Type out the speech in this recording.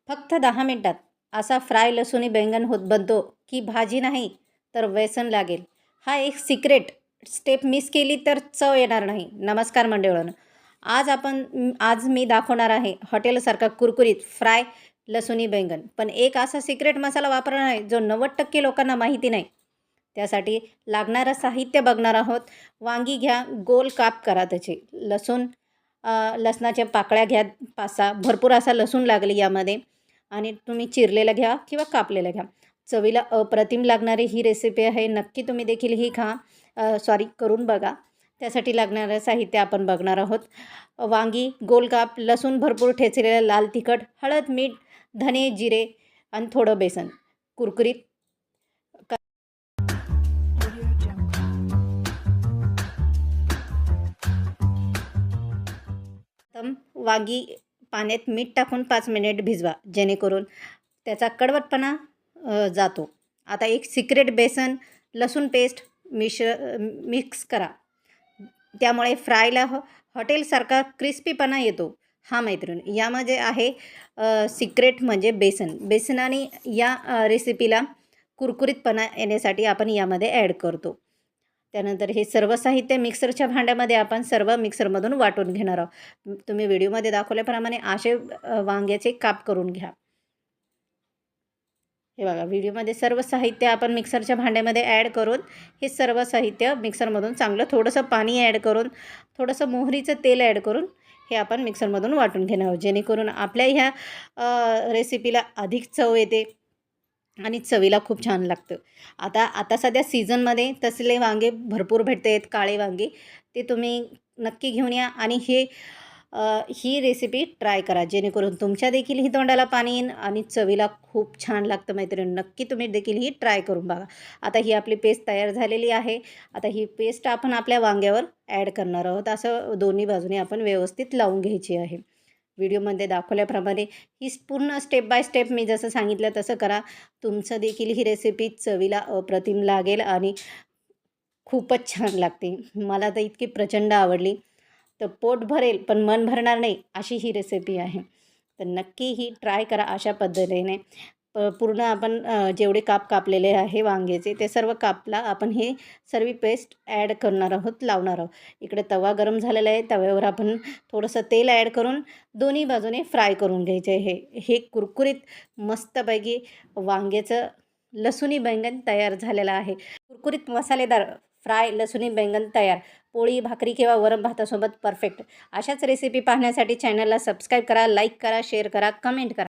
फक्त 10 मिनिटात असा फ्राय लसूणी बैंगन बनतो की भाजी नाही तर व्यसन लागेल. हा एक सिक्रेट स्टेप मिस केली तर चव येणार नाही. नमस्कार मंडळींनो, आज मी दाखवणार आहे हॉटेलसारखा कुरकुरीत फ्राय लसूणी बैंगन. पण एक असा सिक्रेट मसाला वापरणार आहे जो 90% लोकांना माहिती नाही. त्यासाठी लागणारं साहित्य बघणार आहोत. वांगी घ्या, गोल काप करा त्याचे. लसणाच्या पाकळ्या घ्या 5-6. भरपूर असा लसूण लागेल यामध्ये. आणि तुम्ही चिरलेला घ्या किंवा कापलेला घ्या. चवीला अप्रतिम लागणारी ही रेसिपी आहे. नक्की तुम्ही देखील ही करून बघा. त्यासाठी लागणारं साहित्य आपण बघणार आहोत. वांगी गोल काप, लसूण भरपूर ठेचलेलं, लाल तिखट, हळद, मीठ, धने, जिरे आणि थोडं बेसन. कुरकुरीत वांगी पाण्यात मीठ टाकून 5 मिनिट भिजवा, जेणेकरून त्याचा कडवटपणा जातो. आता एक सिक्रेट बेसन लसूण पेस्ट मिक्स करा. त्यामुळे फ्रायला हॉटेलसारखा क्रिस्पीपणा येतो. हा मैत्रीण, यामध्ये आहे सिक्रेट म्हणजे बेसनाने या रेसिपीला कुरकुरीतपणा येण्यासाठी आपण यामध्ये ॲड करतो. त्यानंतर हे सर्व साहित्य मिक्सरच्या भांड्यामध्ये आपण सर्व मिक्सरमधून वाटून घेणार आहोत. तुम्ही व्हिडिओमध्ये दाखवल्याप्रमाणे असे वांग्याचे काप करून घ्या. हे बघा, व्हिडिओमध्ये सर्व साहित्य आपण मिक्सरच्या भांड्यामध्ये ॲड करून हे सर्व साहित्य मिक्सरमधून चांगलं थोडंसं पाणी ॲड करून, थोडंसं मोहरीचं तेल ॲड करून हे आपण मिक्सरमधून वाटून घेणार आहोत, जेणेकरून आपल्या ह्या रेसिपीला अधिक चव येते आणि चवीला खूप छान लागतं. आता सध्या सीझनमध्ये तसले वांगे भरपूर भेटत आहेत, काळे वांगे. ते तुम्ही नक्की घेऊन या आणि ही रेसिपी ट्राय करा, जेणेकरून तुमच्या देखील ही तोंडाला पाणी येईल आणि चवीला खूप छान लागतं मैत्रिणी. नक्की तुम्ही देखील ही ट्राय करून बघा. आता ही आपली पेस्ट तयार झालेली आहे. आता ही पेस्ट आपण आपल्या वांग्यावर ॲड करणार आहोत. असं दोन्ही बाजूने आपण व्यवस्थित लावून घ्यायची आहे. व्हिडिओमध्ये दाखवल्याप्रमाणे ही पूर्ण स्टेप बाय स्टेप मी जसं सांगितलं तसं करा. तुमचं देखील ही रेसिपी चवीला अप्रतिम लागेल आणि खूपच छान लागते. मला तर इतकी प्रचंड आवडली. तर पोट भरेल पण मन भरणार नाही अशी ही रेसिपी आहे. तर नक्की ही ट्राय करा अशा पद्धतीने. पूर्ण आपण जेवढे काप कापलेले आहे वांग्याचे ते सर्व कापला आपण हे सर्व पेस्ट ॲड करणार आहोत, लावणार आहोत. इकडे तवा गरम झालेला आहे. तव्यावर आपण थोडंसं तेल ॲड करून दोन्ही बाजूने फ्राय करून घ्यायचे आहे. हे कुरकुरीत मस्तपैकी वांग्याचं लसूणी बैंगन तयार झालेलं आहे. कुरकुरीत मसालेदार फ्राय लसूणी बैंगन तयार. पोळी, भाकरी किंवा वरण भातासोबत परफेक्ट. अशाच रेसिपी पाहण्यासाठी चॅनलला सबस्क्राईब करा, लाईक करा, शेअर करा, कमेंट करा.